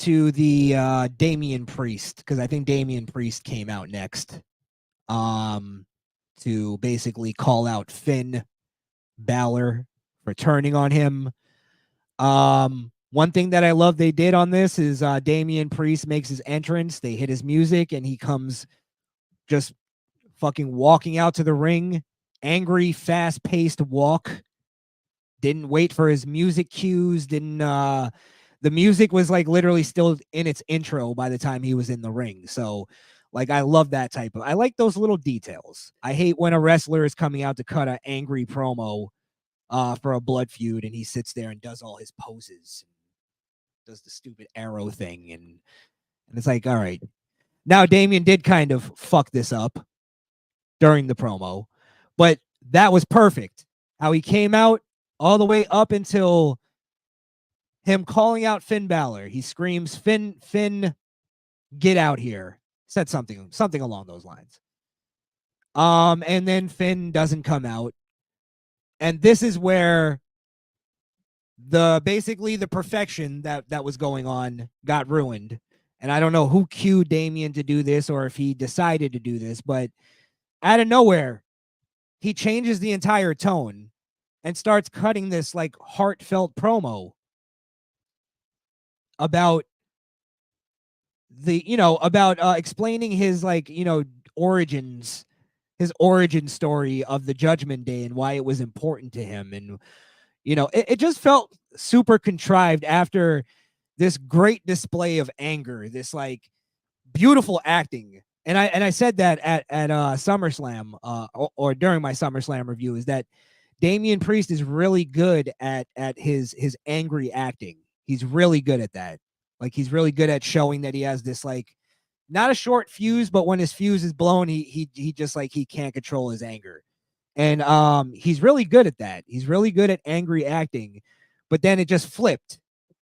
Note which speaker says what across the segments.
Speaker 1: to the Damian Priest, because I think Damian Priest came out next to basically call out Finn Balor for turning on him. One thing that I love they did on this is Damian Priest makes his entrance. They hit his music, and he comes just fucking walking out to the ring. Angry, fast-paced walk. Didn't wait for his music cues. The music was like literally still in its intro by the time he was in the ring. So, like, I love that I like those little details. I hate when a wrestler is coming out to cut an angry promo for a blood feud, and he sits there and does all his poses, and does the stupid arrow thing, and it's like, all right. Now, Damian did kind of fuck this up during the promo, but that was perfect. How he came out all the way up until him calling out Finn Balor. He screams, Finn, get out here. Said something along those lines. And then Finn doesn't come out. And this is where basically the perfection that was going on got ruined. And I don't know who cued Damian to do this or if he decided to do this, but out of nowhere, he changes the entire tone and starts cutting this like heartfelt promo about explaining his origins, his origin story of the Judgment Day and why it was important to him. And it just felt super contrived after this great display of anger, this like beautiful acting. And I said that at SummerSlam or during my SummerSlam review, is that Damian Priest is really good at his angry acting. He's really good at that. Like, he's really good at showing that he has this like not a short fuse, but when his fuse is blown, he just like he can't control his anger. And he's really good at that. He's really good at angry acting. But then it just flipped,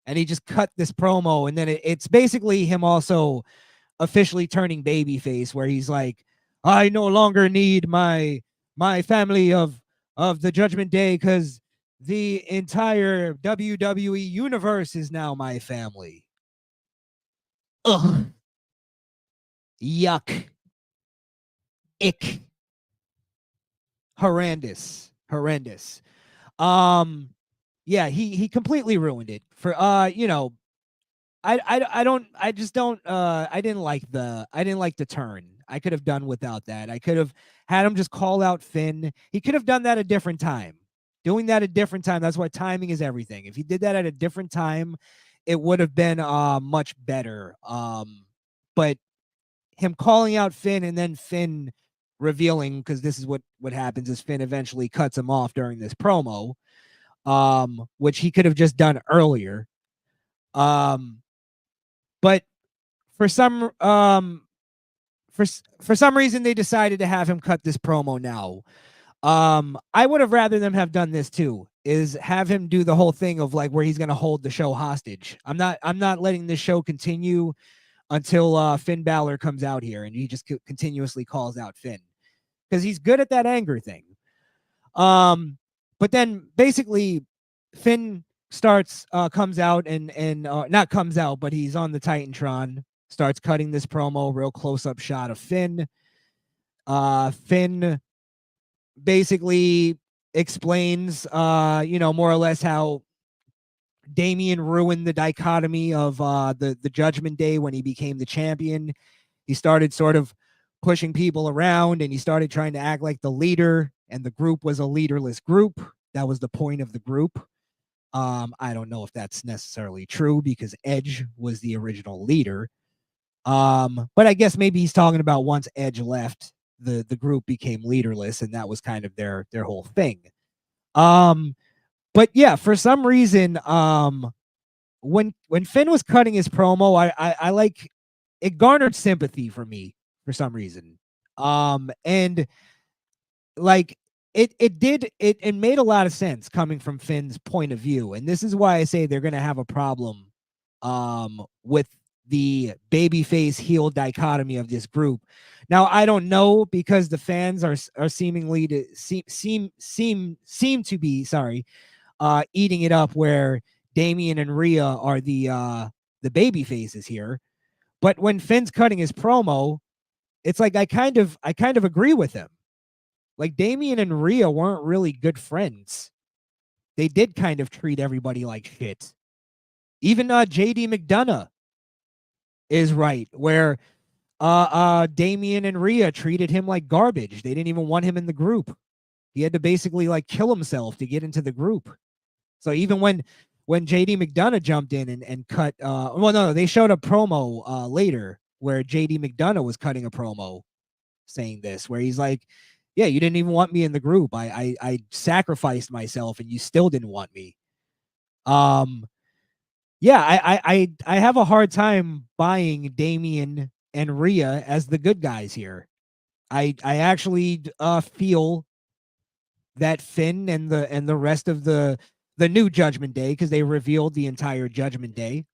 Speaker 1: and he just cut this promo, and then it's basically him also officially turning babyface, where he's like, I no longer need my family of the Judgment Day, because the entire WWE universe is now my family. Ugh. Yuck. Ick. Horrendous. Yeah, he completely ruined it for I didn't like the turn. I could have done without that. I could have had him just call out Finn. He could have done that a different time. Doing that a different time. That's why timing is everything. If he did that at a different time, it would have been much better. But him calling out Finn and then Finn revealing, because this is what happens, is Finn eventually cuts him off during this promo, which he could have just done earlier. But for some reason they decided to have him cut this promo now. I would have rather them have done this too, is have him do the whole thing of like where he's going to hold the show hostage. I'm not letting this show continue until Finn Balor comes out here, and he just continuously calls out Finn, because he's good at that anger thing. But then basically Finn comes out and not comes out, but he's on the Titantron, starts cutting this promo, real close-up shot of Finn. Finn basically explains, more or less how Damian ruined the dichotomy of the Judgment Day when he became the champion. He started sort of pushing people around, and he started trying to act like the leader, and the group was a leaderless group. That was the point of the group. I don't know if that's necessarily true, because Edge was the original leader. But I guess maybe he's talking about once Edge left, the group became leaderless, and that was kind of their whole thing. But yeah, for some reason, when Finn was cutting his promo, I like, it garnered sympathy for me for some reason. And like it made a lot of sense coming from Finn's point of view. And this is why I say they're going to have a problem with the babyface heel dichotomy of this group. Now, I don't know, because the fans are seemingly to seem to be, eating it up, where Damian and Rhea are the the baby faces here. But when Finn's cutting his promo, it's like I kind of agree with him. Like Damian and Rhea weren't really good friends. They did kind of treat everybody like shit. Even JD McDonough is right, where Damian and Rhea treated him like garbage. They didn't even want him in the group. He had to basically like kill himself to get into the group. So even when JD McDonough jumped in and cut well, no, they showed a promo later where JD McDonough was cutting a promo saying this, where he's like, yeah, you didn't even want me in the group. I sacrificed myself and you still didn't want me. Yeah, I have a hard time buying Damian and Rhea as the good guys here. I actually feel that Finn and the rest of the new Judgment Day, because they revealed the entire Judgment Day,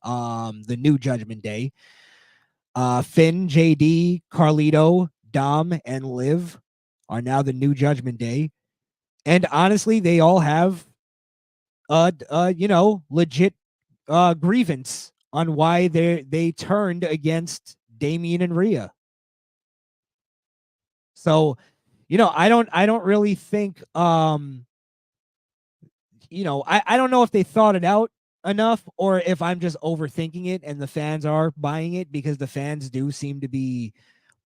Speaker 1: the new Judgment Day. Finn, JD, Carlito, Dom, and Liv are now the new Judgment Day, and honestly, they all have legit grievance on why they turned against Damian and Rhea. So, I don't really think I don't know if they thought it out enough or if I'm just overthinking it and the fans are buying it, because the fans do seem to be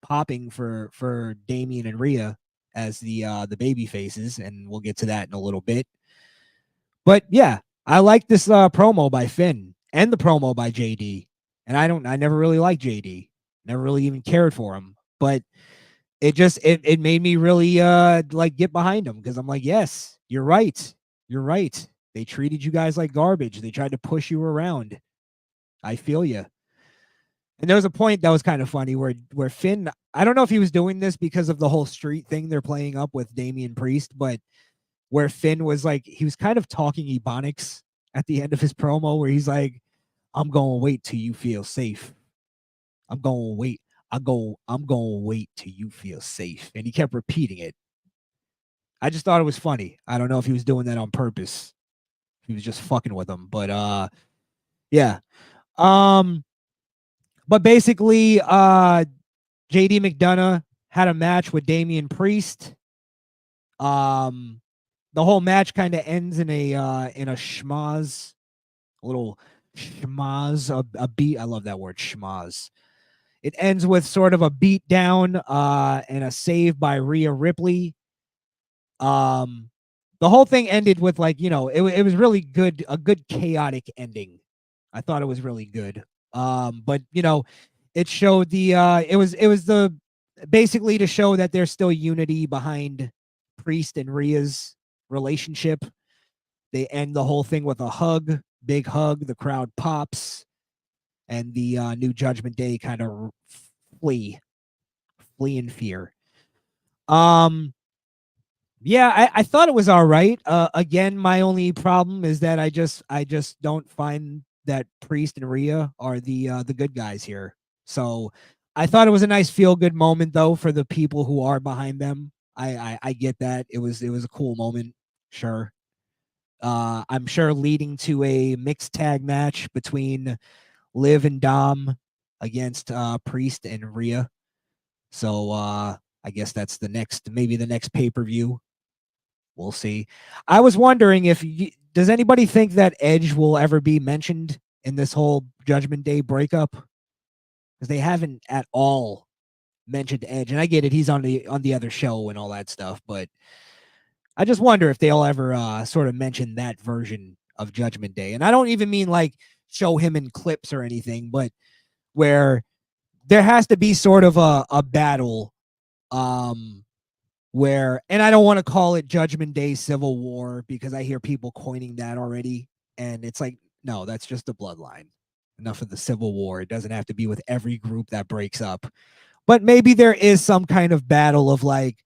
Speaker 1: popping for Damian and Rhea as the baby faces, and we'll get to that in a little bit. But yeah, I like this promo by Finn and the promo by JD. And I never really liked JD. Never really even cared for him. But it made me really like get behind him, because I'm like, yes, you're right. You're right. They treated you guys like garbage. They tried to push you around. I feel you. And there was a point that was kind of funny where Finn, I don't know if he was doing this because of the whole street thing they're playing up with Damian Priest, but where Finn was like, he was kind of talking Ebonics at the end of his promo, where he's like, I'm going to wait till you feel safe. I'm going to wait. I'm going to wait till you feel safe. And he kept repeating it. I just thought it was funny. I don't know if he was doing that on purpose. He was just fucking with him. But yeah. But basically, JD McDonough had a match with Damian Priest. The whole match kind of ends in a schmaz, a little schmaz, a beat. I love that word, schmaz. It ends with sort of a beat down and a save by Rhea Ripley. The whole thing ended with like, it was really good, a good chaotic ending. I thought it was really good. But it showed the it was the basically to show that there's still unity behind Priest and Rhea's relationship. They end the whole thing with a hug, big hug. The crowd pops, and the new Judgment Day kind of flee in fear. Yeah, I thought it was all right. Again, my only problem is that I just don't find that Priest and Rhea are the good guys here. So I thought it was a nice feel good moment though for the people who are behind them. I get that. It was a cool moment, sure. I'm sure leading to a mixed tag match between Liv and Dom against Priest and Rhea. So I guess that's maybe the next pay-per-view. We'll see. I was wondering does anybody think that Edge will ever be mentioned in this whole Judgment Day breakup? Because they haven't at all mentioned Edge, and I get it, he's on the other show and all that stuff, but I just wonder if they'll ever sort of mention that version of Judgment Day. And I don't even mean like show him in clips or anything, but where there has to be sort of a battle where, and I don't want to call it Judgment Day Civil War because I hear people coining that already. And it's like, no, that's just the bloodline. Enough of the Civil War. It doesn't have to be with every group that breaks up. But maybe there is some kind of battle of like,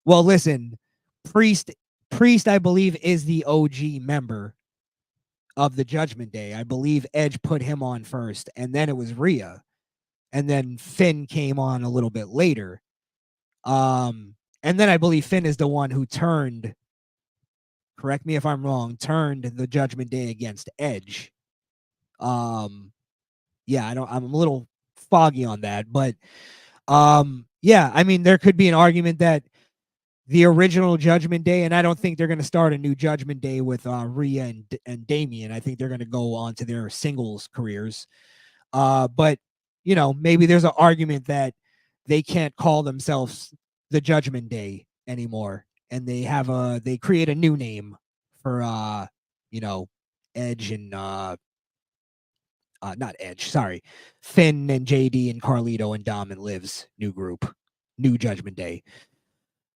Speaker 1: well, listen, Priest, I believe, is the OG member of the Judgment Day. I believe Edge put him on first, and then it was Rhea. And then Finn came on a little bit later. And then I believe Finn is the one who turned, correct me if I'm wrong, turned the Judgment Day against Edge. yeah, I'm a little foggy on that, but yeah, I mean, there could be an argument that the original Judgment Day, and I don't think they're going to start a new Judgment Day with Rhea and Damian. I think they're going to go on to their singles careers. But you know, maybe there's an argument that they can't call themselves the Judgment Day anymore, and they create a new name for you know, Edge and not Edge, sorry, Finn and JD and Carlito and Dom and Liv's new group, new Judgment Day.